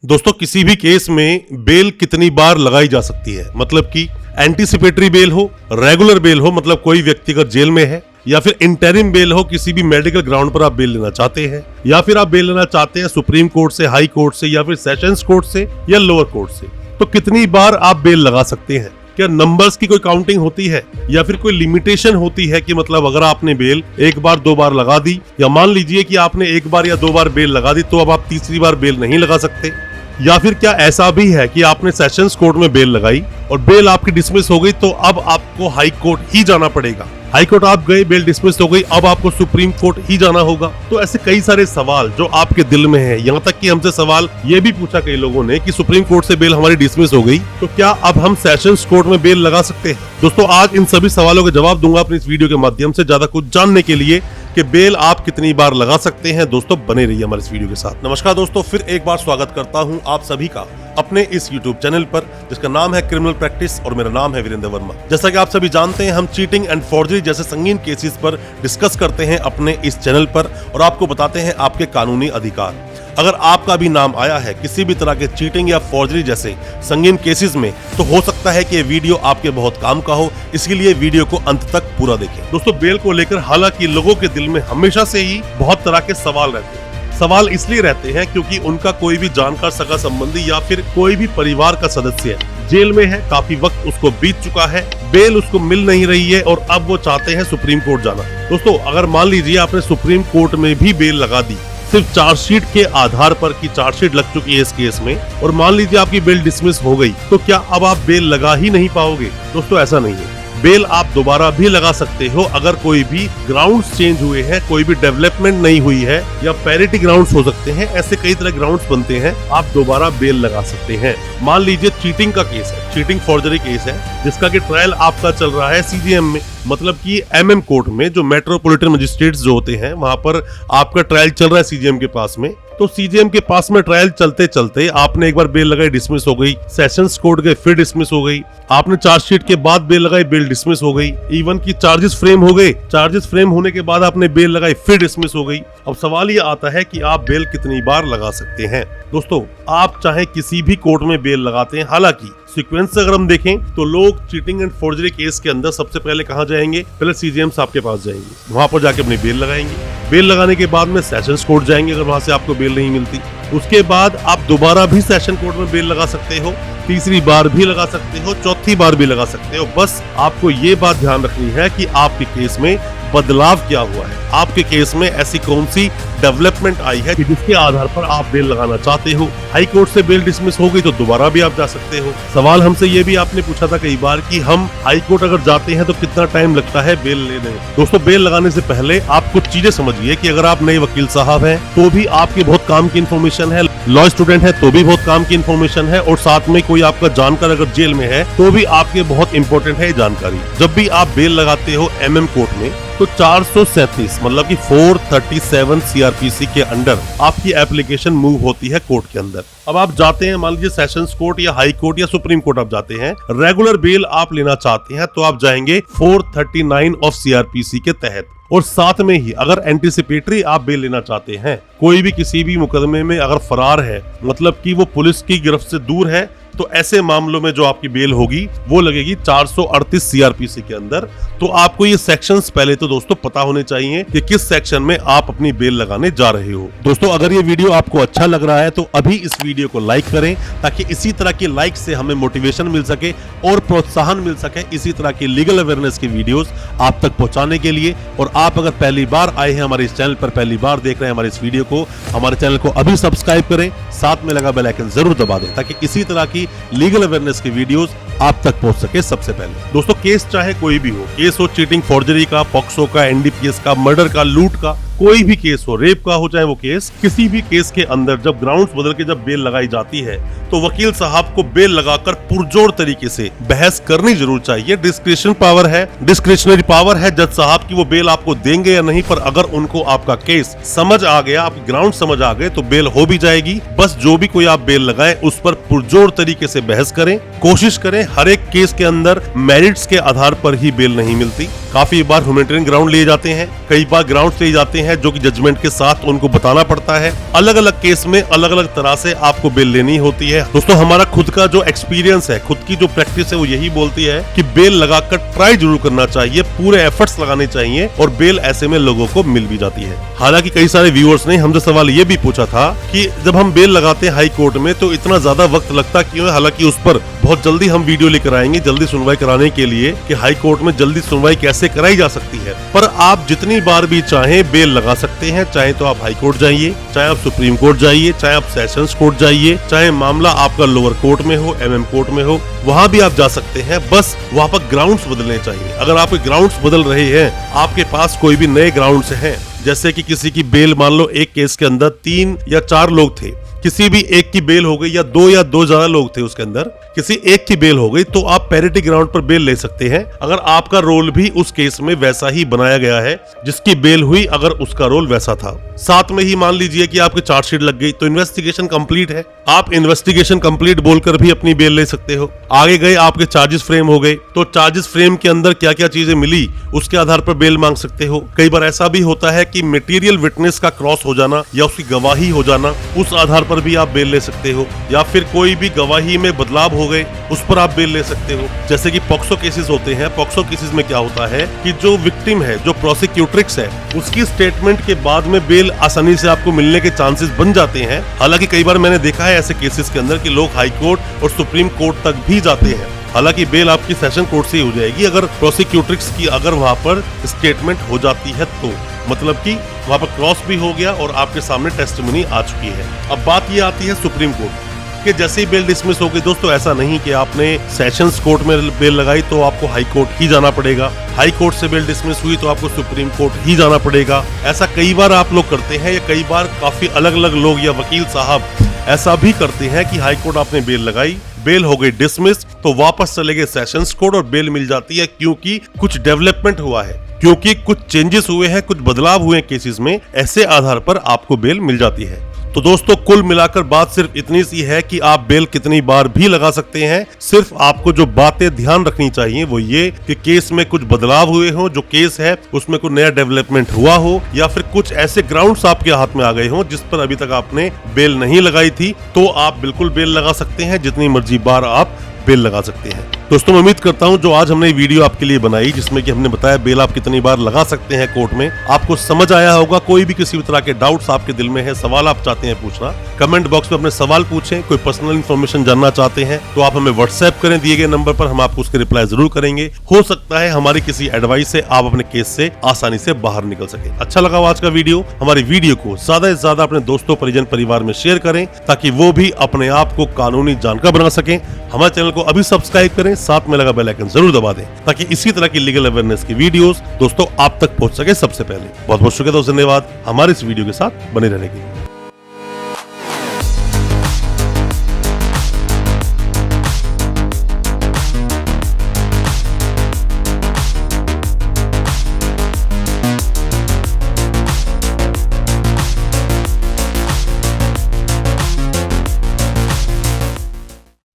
दोस्तों किसी भी केस में बेल कितनी बार लगाई जा सकती है, मतलब कि एंटीसिपेटरी बेल हो, रेगुलर बेल हो, मतलब कोई व्यक्ति अगर जेल में है, या फिर इंटरिम बेल हो, किसी भी मेडिकल ग्राउंड पर आप बेल लेना चाहते हैं, या फिर आप बेल लेना चाहते हैं सुप्रीम कोर्ट से, हाई कोर्ट से, या फिर सेशंस कोर्ट से या लोअर कोर्ट से, तो कितनी बार आप बेल लगा सकते हैं? क्या नंबर्स की कोई काउंटिंग होती है या फिर कोई लिमिटेशन होती है कि मतलब अगर आपने बेल एक बार दो बार लगा दी, या मान लीजिए कि आपने एक बार या दो बार बेल लगा दी तो अब आप तीसरी बार बेल नहीं लगा सकते? या फिर क्या ऐसा भी है कि आपने सेशंस कोर्ट में बेल लगाई और बेल आपकी डिसमिस हो गई तो अब आपको हाई कोर्ट ही जाना पड़ेगा? हाई कोर्ट आप गए, बेल डिसमिस हो गई, अब आपको सुप्रीम कोर्ट ही जाना होगा? तो ऐसे कई सारे सवाल जो आपके दिल में है, यहाँ तक कि हमसे सवाल ये भी पूछा कई लोगों ने कि सुप्रीम कोर्ट से बेल हमारी डिसमिस हो गई तो क्या अब हम सेशंस कोर्ट में बेल लगा सकते हैं? दोस्तों आज इन सभी सवालों के जवाब दूंगा अपनी इस वीडियो के माध्यम से, ज्यादा कुछ जानने के लिए कि बेल आप कितनी बार लगा सकते हैं। दोस्तों बने रहिए हमारे इस वीडियो के साथ। नमस्कार दोस्तों, फिर एक बार स्वागत करता हूं आप सभी का अपने इस YouTube चैनल पर जिसका नाम है क्रिमिनल प्रैक्टिस और मेरा नाम है वीरेंद्र वर्मा। जैसा कि आप सभी जानते हैं, हम चीटिंग एंड फॉर्जरी जैसे संगीन केसेस पर डिस्कस करते हैं अपने इस चैनल पर और आपको बताते हैं आपके कानूनी अधिकार। अगर आपका भी नाम आया है किसी भी तरह के चीटिंग या फॉर्जरी जैसे संगीन केसेस में, तो हो सकता है कि ये वीडियो आपके बहुत काम का हो, इसलिए वीडियो को अंत तक पूरा देखें। दोस्तों बेल को लेकर हालांकि लोगों के दिल में हमेशा से ही बहुत तरह के सवाल रहते हैं। सवाल इसलिए रहते हैं क्योंकि उनका कोई भी जानकार सगा संबंधी या फिर कोई भी परिवार का सदस्य जेल में है, काफी वक्त उसको बीत चुका है, बेल उसको मिल नहीं रही है और अब वो चाहते हैं सुप्रीम कोर्ट जाना। दोस्तों अगर मान लीजिए आपने सुप्रीम कोर्ट में भी बेल लगा दी सिर्फ चार्जशीट के आधार पर कि चार्जशीट लग चुकी है इस केस में, और मान लीजिए आपकी बेल डिसमिस हो गई, तो क्या अब आप बेल लगा ही नहीं पाओगे? दोस्तों ऐसा नहीं है, बेल आप दोबारा भी लगा सकते हो अगर कोई भी ग्राउंड्स चेंज हुए हैं, कोई भी डेवलपमेंट नहीं हुई है, या पैरिटी ग्राउंड्स हो सकते हैं, ऐसे कई तरह ग्राउंड्स बनते हैं, आप दोबारा बेल लगा सकते हैं। मान लीजिए चीटिंग का केस है, चीटिंग फॉर्जरी केस है जिसका कि ट्रायल आपका चल रहा है CJM में, मतलब कि MM कोर्ट में, जो मेट्रोपॉलिटन मजिस्ट्रेट्स जो होते हैं वहां पर आपका ट्रायल चल रहा है CJM के पास में। तो CJM के पास में ट्रायल चलते चलते आपने एक बार बेल लगाई, डिसमिस हो गई, सेशंस कोर्ट गए, फिर डिसमिस हो गई, आपने चार्जशीट के बाद बेल लगाई, बेल डिसमिस हो गई, इवन की चार्जेस फ्रेम हो गए, चार्जेस फ्रेम होने के बाद आपने बेल लगाई, फिर डिसमिस हो गई। अब सवाल ये आता है कि आप बेल कितनी बार लगा सकते हैं? दोस्तों आप चाहे किसी भी कोर्ट में बेल लगाते हैं, हालांकि सीक्वेंस से अगर हम देखें तो लोग चीटिंग एंड फॉर्जरी केस के अंदर सबसे पहले कहां जाएंगे? पहले CJM साहब के पास जाएंगे, वहां पर जाके अपनी बेल लगाएंगे, बेल लगाने के बाद में सेशंस कोर्ट जाएंगे अगर वहां से आपको बेल नहीं मिलती, उसके बाद आप दोबारा भी सेशन कोर्ट में बेल लगा सकते हो, तीसरी बार भी लगा सकते हो, चौथी बार भी लगा सकते हो। बस आपको ये बात ध्यान रखनी है कि आपके केस में बदलाव क्या हुआ है, आपके केस में ऐसी कौन सी डेवलपमेंट आई है कि जिसके आधार पर आप बेल लगाना चाहते हो। हाई कोर्ट से बेल डिसमिस हो गई तो दोबारा भी आप जा सकते हो। सवाल हमसे ये भी आपने पूछा था कई बार कि हम हाई कोर्ट अगर जाते हैं तो कितना टाइम लगता है बेल लेने में? दोस्तों बेल लगाने से पहले आप कुछ चीजें समझिए कि अगर आप नए वकील साहब हैं तो भी आपके बहुत काम की इन्फॉर्मेशन है, लॉ स्टूडेंट है तो भी बहुत काम की इन्फॉर्मेशन है, और साथ में कोई आपका जानकार अगर जेल में है तो भी आपके बहुत इंपॉर्टेंट है जानकारी। जब भी आप बेल लगाते हो MM कोर्ट में तो 437 मतलब कि 437 CRPC के अंडर आपकी एप्लीकेशन मूव होती है कोर्ट के अंदर। अब आप जाते हैं, मान लीजिए सेशंस कोर्ट या हाई कोर्ट या सुप्रीम कोर्ट आप जाते हैं, रेगुलर बेल आप लेना चाहते हैं तो आप जाएंगे 439 ऑफ CRPC के तहत। और साथ में ही अगर एंटीसिपेटरी आप बेल लेना चाहते हैं, कोई भी किसी भी मुकदमे में अगर फरार है, मतलब कि वो पुलिस की गिरफ्त से दूर है, तो ऐसे मामलों में जो आपकी बेल होगी वो लगेगी 438 CRPC के अंदर। तो आपको ये सेक्शंस पहले तो दोस्तों पता होने चाहिए कि किस सेक्शन में आप अपनी बेल लगाने जा रहे हो। दोस्तों अगर ये वीडियो आपको अच्छा लग रहा है तो अभी इस वीडियो को लाइक करें, ताकि इसी तरह के लाइक से हमें मोटिवेशन मिल सके और प्रोत्साहन मिल सके इसी तरह के लीगल अवेयरनेस की वीडियोस आप तक पहुंचाने के लिए। और आप अगर पहली बार आए हैं हमारे इस चैनल पर, पहली बार देख रहे हैं हमारे इस वीडियो को, हमारे चैनल को अभी सब्सक्राइब करें, साथ में लगा बेल आइकन जरूर दबा दें ताकि इसी तरह की लीगल अवेयरनेस की वीडियोस आप तक पहुंच सके सबसे पहले। दोस्तों केस चाहे कोई भी हो, केस हो चीटिंग फॉर्जरी का, पॉक्सो का, NDPS का, मर्डर का, लूट का, कोई भी केस हो, रेप का हो चाहे वो केस, किसी भी केस के अंदर जब ग्राउंड्स बदल के जब बेल लगाई जाती है तो वकील साहब को बेल लगाकर पुरजोर तरीके से बहस करनी जरूर चाहिए। डिस्क्रिशन पावर है, डिस्क्रिशनरी पावर है जज साहब की वो बेल आपको देंगे या नहीं, पर अगर उनको आपका केस समझ आ गया, आपके ग्राउंड समझ आ गए तो बेल हो भी जाएगी। बस जो भी कोई आप बेल लगाए उस पर पुरजोर तरीके से बहस करें, कोशिश करें। हर एक केस के अंदर मेरिट्स के आधार पर ही बेल नहीं मिलती, काफी बार ह्यूमैनिटेरियन ग्राउंड लिए जाते हैं, कई बार ग्राउंड लिए जाते हैं हैं जो कि जजमेंट के साथ उनको बताना पड़ता है। अलग अलग केस में अलग अलग तरह से आपको बेल लेनी होती है। दोस्तों हमारा खुद का जो एक्सपीरियंस है, खुद की जो प्रैक्टिस है वो यही बोलती है कि बेल लगाकर ट्राई जरूर करना चाहिए, पूरे एफर्ट्स लगाने चाहिए और बेल ऐसे में लोगों को मिल भी जाती है। हालांकि कई सारे व्यूअर्स ने हमसे सवाल ये भी पूछा था कि जब हम बेल लगाते हैं हाई कोर्ट में तो इतना ज्यादा वक्त लगता क्यों है। हालांकि उस पर बहुत जल्दी हम वीडियो लेकर आएंगे, जल्दी सुनवाई कराने के लिए कि हाई कोर्ट में जल्दी सुनवाई कैसे कराई जा सकती है। पर आप जितनी बार भी चाहें बेल लगा सकते हैं। चाहे तो आप हाई कोर्ट जाइए, चाहे आप सुप्रीम कोर्ट जाइए, चाहे आप सेशंस कोर्ट जाइए, चाहे मामला आपका लोअर कोर्ट में हो, एमएम कोर्ट में हो, वहां भी आप जा सकते हैं। बस वहां पर ग्राउंड्स बदलने चाहिए। अगर आपके ग्राउंड्स बदल रहे हैं, आपके पास कोई भी नए ग्राउंड्स हैं, जैसे कि किसी की बेल मान लो एक केस के अंदर 3 या 4 लोग थे, किसी भी एक की बेल हो गई या 2 या 2 ज्यादा लोग थे उसके अंदर, किसी एक की बेल हो गई तो आप पैरिटी ग्राउंड पर बेल ले सकते हैं अगर आपका रोल भी उस केस में वैसा ही बनाया गया है जिसकी बेल हुई, अगर उसका रोल वैसा था। साथ में ही मान लीजिए कि आपकी चार्जशीट लग गई तो इन्वेस्टिगेशन कंप्लीट है, आप इन्वेस्टिगेशन कंप्लीट बोलकर भी अपनी बेल ले सकते हो। आगे गए आपके चार्जेस फ्रेम हो गए तो चार्जेस फ्रेम के अंदर क्या क्या चीजें मिली उसके आधार पर बेल मांग सकते हो। कई बार ऐसा भी होता है कि मटेरियल विटनेस का क्रॉस हो जाना या उसकी गवाही हो जाना, उस आधार पर भी आप बेल ले सकते हो। या फिर कोई भी गवाही में बदलाव हो गए उस पर आप बेल ले सकते हो। जैसे कि पॉक्सो केसेस होते हैं, पॉक्सो केसेस में क्या होता है कि जो विक्टिम है, जो प्रोसिक्यूट्रिक्स है, उसकी स्टेटमेंट के बाद में बेल आसानी से आपको मिलने के चांसेस बन जाते हैं। हालांकि कई बार मैंने देखा है ऐसे केसेस के अंदर कि लोग हाई कोर्ट और सुप्रीम कोर्ट तक भी जाते हैं। हालांकि बेल आपकी सेशन कोर्ट से ही हो जाएगी अगर प्रोसिक्यूट्रिक्स की अगर वहां पर स्टेटमेंट हो जाती है तो, मतलब कि वहां पर क्रॉस भी हो गया और आपके सामने टेस्टिमनी आ चुकी है। अब बात ये आती है सुप्रीम कोर्ट कि जैसे ही बेल डिसमिस हो गई, दोस्तों ऐसा नहीं कि आपने सेशंस कोर्ट में बेल लगाई तो आपको हाई कोर्ट ही जाना पड़ेगा, हाई कोर्ट से बेल डिसमिस हुई तो आपको सुप्रीम कोर्ट ही जाना पड़ेगा। ऐसा कई बार आप लोग करते हैं या कई बार काफी अलग अलग लोग या वकील साहब ऐसा भी करते हैं कि हाई कोर्ट आपने बेल लगाई, बेल हो गई डिसमिस तो वापस चले गए सेशंस कोर्ट और बेल मिल जाती है क्योंकि कुछ डेवलपमेंट हुआ है, क्योंकि कुछ चेंजेस हुए हैं, कुछ बदलाव हुए हैं केसेस में, ऐसे आधार पर आपको बेल मिल जाती है। तो दोस्तों कुल मिलाकर बात सिर्फ इतनी सी है कि आप बेल कितनी बार भी लगा सकते हैं। सिर्फ आपको जो बातें ध्यान रखनी चाहिए वो ये कि केस में कुछ बदलाव हुए हो, जो केस है उसमें कोई नया डेवलपमेंट हुआ हो या फिर कुछ ऐसे ग्राउंड्स आपके हाथ में आ गए हो जिस पर अभी तक आपने बेल नहीं लगाई थी, तो आप बिल्कुल बेल लगा सकते हैं, जितनी मर्जी बार आप बेल लगा सकते हैं। दोस्तों मैं उम्मीद करता हूं जो आज हमने वीडियो आपके लिए बनाई जिसमें कि हमने बताया बेल आप कितनी बार लगा सकते हैं कोर्ट में, आपको समझ आया होगा। कोई भी किसी भी तरह के डाउट्स आपके दिल में है, सवाल आप चाहते हैं पूछना, कमेंट बॉक्स में अपने सवाल पूछें। कोई पर्सनल इन्फॉर्मेशन जानना चाहते हैं तो आप हमें व्हाट्सएप करें दिए गए नंबर पर, हम आपको उसके रिप्लाई जरूर करेंगे। हो सकता है हमारी किसी एडवाइस से आप अपने केस से आसानी से बाहर निकल सके। अच्छा लगा आज का वीडियो, हमारी वीडियो को ज्यादा से ज्यादा अपने दोस्तों परिजन परिवार में शेयर करें ताकि वो भी अपने आप को कानूनी जानकार बना सकें। हमारे चैनल को अभी सब्सक्राइब करें, साथ में लगा बेल आइकन जरूर दबा दें ताकि इसी तरह की लीगल अवेयरनेस की वीडियोस दोस्तों आप तक पहुंच सके सबसे पहले। बहुत बहुत शुक्रिया दोस्तों, धन्यवाद हमारे इस वीडियो के साथ बने रहने के लिए।